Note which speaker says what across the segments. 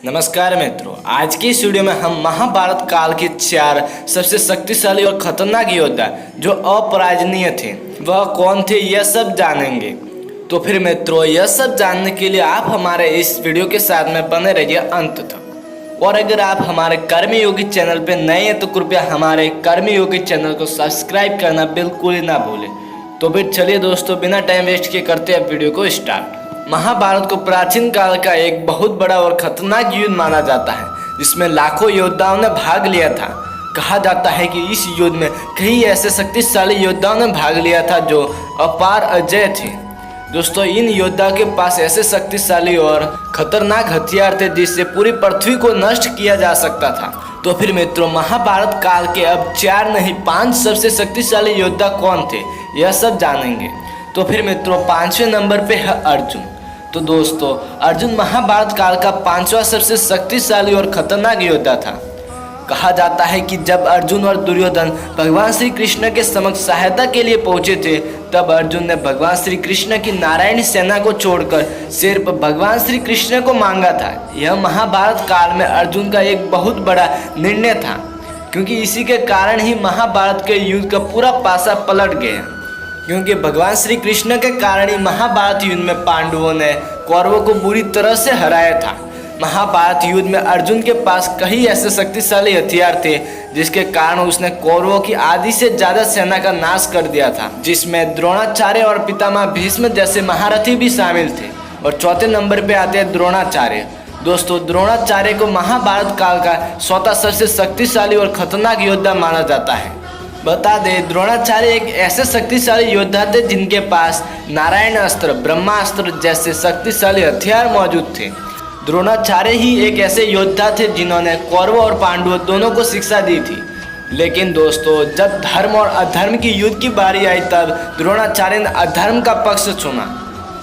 Speaker 1: नमस्कार मित्रों, आज की इस वीडियो में हम महाभारत काल के 4 सबसे शक्तिशाली और खतरनाक योद्धा जो अपराजनीय थे वह कौन थे यह सब जानेंगे। तो फिर मित्रों, यह सब जानने के लिए आप हमारे इस वीडियो के साथ में बने रहिए अंत तक। और अगर आप हमारे कर्मयोगी चैनल पर नए हैं तो कृपया हमारे कर्मयोगी चैनल को सब्सक्राइब करना बिल्कुल ही ना भूलें। तो फिर चलिए दोस्तों, बिना टाइम वेस्ट किए करते हैं वीडियो को स्टार्ट। महाभारत को प्राचीन काल का एक बहुत बड़ा और खतरनाक युद्ध माना जाता है जिसमें लाखों योद्धाओं ने भाग लिया था। कहा जाता है कि इस युद्ध में कई ऐसे शक्तिशाली योद्धाओं ने भाग लिया था जो अपार अजेय थे। दोस्तों, इन योद्धाओं के पास ऐसे शक्तिशाली और खतरनाक हथियार थे जिससे पूरी पृथ्वी को नष्ट किया जा सकता था। तो फिर मित्रों, महाभारत काल के अब 4 नहीं 5 सबसे शक्तिशाली योद्धा कौन थे यह सब जानेंगे। तो फिर मित्रों, 5वें नंबर पे है अर्जुन। तो दोस्तों, अर्जुन महाभारत काल का 5वां सबसे शक्तिशाली और खतरनाक योद्धा था। कहा जाता है कि जब अर्जुन और दुर्योधन भगवान श्री कृष्ण के समक्ष सहायता के लिए पहुंचे थे तब अर्जुन ने भगवान श्री कृष्ण की नारायणी सेना को छोड़कर सिर्फ भगवान श्री कृष्ण को मांगा था। यह महाभारत काल में अर्जुन का एक बहुत बड़ा निर्णय था, क्योंकि इसी के कारण ही महाभारत के युद्ध का पूरा पासा पलट गया। क्योंकि भगवान श्री कृष्ण के कारण ही महाभारत युद्ध में पांडवों ने कौरवों को बुरी तरह से हराया था। महाभारत युद्ध में अर्जुन के पास कई ऐसे शक्तिशाली हथियार थे जिसके कारण उसने कौरवों की आधी से ज्यादा सेना का नाश कर दिया था, जिसमें द्रोणाचार्य और पितामह भीष्म जैसे महारथी भी शामिल थे। और चौथे नंबर पे आते हैं द्रोणाचार्य। दोस्तों, द्रोणाचार्य को महाभारत काल का स्वतः सबसे शक्तिशाली और खतरनाक योद्धा माना जाता है। बता दें, द्रोणाचार्य एक ऐसे शक्तिशाली योद्धा थे जिनके पास नारायण अस्त्र, ब्रह्मास्त्र जैसे शक्तिशाली हथियार मौजूद थे। द्रोणाचार्य ही एक ऐसे योद्धा थे जिन्होंने कौरवों और पांडवों दोनों को शिक्षा दी थी। लेकिन दोस्तों, जब धर्म और अधर्म की युद्ध की बारी आई तब द्रोणाचार्य ने अधर्म का पक्ष चुना।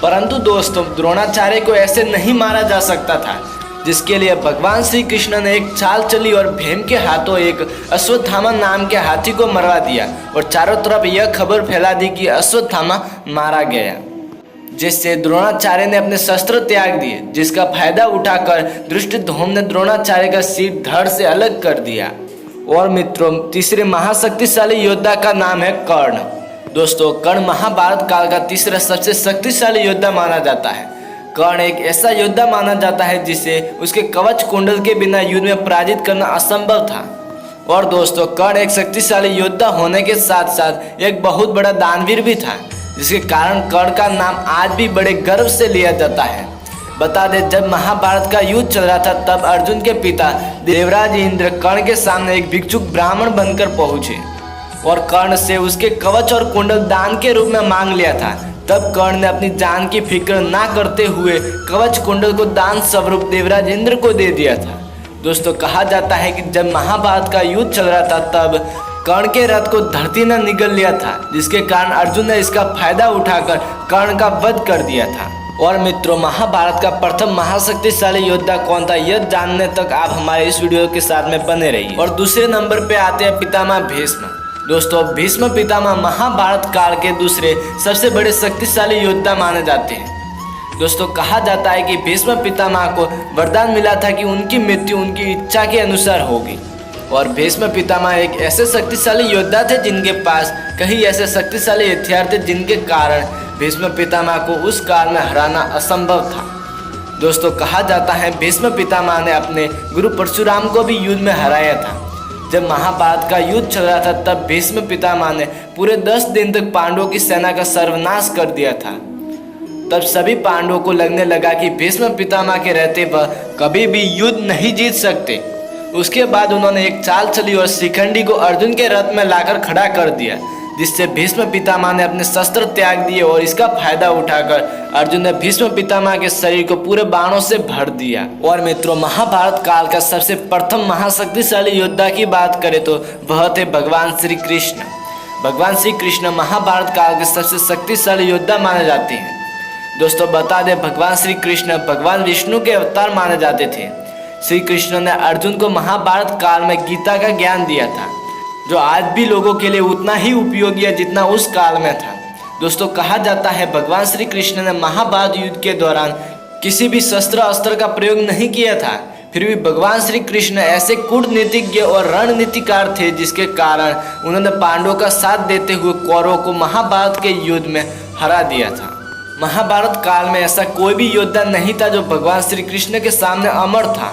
Speaker 1: परंतु दोस्तों, द्रोणाचार्य को ऐसे नहीं मारा जा सकता था, जिसके लिए भगवान श्री कृष्ण ने एक चाल चली और भीम के हाथों एक अश्वत्थामा नाम के हाथी को मरवा दिया और चारों तरफ यह खबर फैला दी कि अश्वत्थामा मारा गया, जिससे द्रोणाचार्य ने अपने शस्त्र त्याग दिए, जिसका फायदा उठाकर धृष्टद्युम्न ने द्रोणाचार्य का सिर धड़ से अलग कर दिया। और मित्रों, तीसरे महाशक्तिशाली योद्धा का नाम है कर्ण। दोस्तों, कर्ण महाभारत काल का तीसरा सबसे शक्तिशाली योद्धा माना जाता है। कर्ण एक ऐसा योद्धा माना जाता है जिसे उसके कवच कुंडल के बिना युद्ध में पराजित करना असंभव था। और दोस्तों, कर्ण एक शक्तिशाली योद्धा होने के साथ साथ एक बहुत बड़ा दानवीर भी था, जिसके कारण कर्ण का नाम आज भी बड़े गर्व से लिया जाता है। बता दें, जब महाभारत का युद्ध चल रहा था तब अर्जुन के पिता देवराज इंद्र कर्ण के सामने एक भिक्षुक ब्राह्मण बनकर पहुंचे और कर्ण से उसके कवच और कुंडल दान के रूप में मांग लिया था। तब कर्ण ने अपनी जान की फिक्र ना करते हुए कवच कुंडल को दान स्वरूप देवराज इंद्र को दे दिया था। दोस्तों, कहा जाता है कि जब महाभारत का युद्ध चल रहा था तब कर्ण के रथ को धरती ने निगल लिया था, जिसके कारण अर्जुन ने इसका फायदा उठाकर कर्ण का वध कर दिया था। और मित्रों, महाभारत का प्रथम महाशक्तिशाली योद्धा कौन था यह जानने तक आप हमारे इस वीडियो के साथ में बने रहिए। और दूसरे नंबर पे आते हैं पितामह भीष्म। दोस्तों, भीष्म पितामह महाभारत काल के दूसरे सबसे बड़े शक्तिशाली योद्धा माने जाते हैं। दोस्तों, कहा जाता है कि भीष्म पितामह को वरदान मिला था कि उनकी मृत्यु उनकी इच्छा के अनुसार होगी। और भीष्म पितामह एक ऐसे शक्तिशाली योद्धा थे जिनके पास कई ऐसे शक्तिशाली हथियार थे जिनके कारण भीष्म पितामह को उस काल में हराना असंभव था। दोस्तों, कहा जाता है भीष्म पितामह ने अपने गुरु परशुराम को भी युद्ध में हराया था। जब महाभारत का युद्ध चल रहा था तब भीष्म पितामह ने पूरे 10 दिन तक पांडवों की सेना का सर्वनाश कर दिया था। तब सभी पांडवों को लगने लगा कि भीष्म पितामह के रहते वह कभी भी युद्ध नहीं जीत सकते। उसके बाद उन्होंने एक चाल चली और शिखंडी को अर्जुन के रथ में लाकर खड़ा कर दिया, जिससे भीष्म पितामह ने अपने शस्त्र त्याग दिए और इसका फायदा उठाकर अर्जुन ने भीष्म पितामह के शरीर को पूरे बाणों से भर दिया। और मित्रों, महाभारत काल का सबसे प्रथम महाशक्तिशाली योद्धा की बात करें तो वह थे भगवान श्री कृष्ण। भगवान श्री कृष्ण महाभारत काल के सबसे शक्तिशाली योद्धा माने जाते हैं। दोस्तों, बता दें, भगवान श्री कृष्ण भगवान विष्णु के अवतार माने जाते थे। श्री कृष्ण ने अर्जुन को महाभारत काल में गीता का ज्ञान दिया था, जो आज भी लोगों के लिए उतना ही उपयोगी है जितना उस काल में था। दोस्तों, कहा जाता है भगवान श्री कृष्ण ने महाभारत युद्ध के दौरान किसी भी शस्त्र अस्त्र का प्रयोग नहीं किया था। फिर भी भगवान श्री कृष्ण ऐसे कूटनीतिज्ञ और रणनीतिकार थे जिसके कारण उन्होंने पांडवों का साथ देते हुए कौरवों को महाभारत के युद्ध में हरा दिया था। महाभारत काल में ऐसा कोई भी योद्धा नहीं था जो भगवान श्री कृष्ण के सामने अमर था।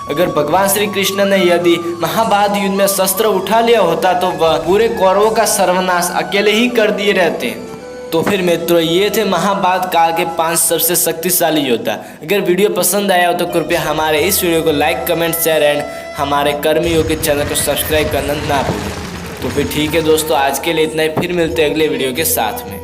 Speaker 1: अगर भगवान श्री कृष्ण ने यदि महाभारत युद्ध में शस्त्र उठा लिया होता तो वह पूरे कौरवों का सर्वनाश अकेले ही कर दिए रहते। तो फिर मित्रों, ये थे महाभारत काल के 5 सबसे शक्तिशाली योद्धा। अगर वीडियो पसंद आया हो तो कृपया हमारे इस वीडियो को लाइक, कमेंट, शेयर एंड हमारे कर्मियों के चैनल को सब्सक्राइब करना ना भूलें। तो फिर ठीक है दोस्तों, आज के लिए इतना ही। फिर मिलते हैं अगले वीडियो के साथ में।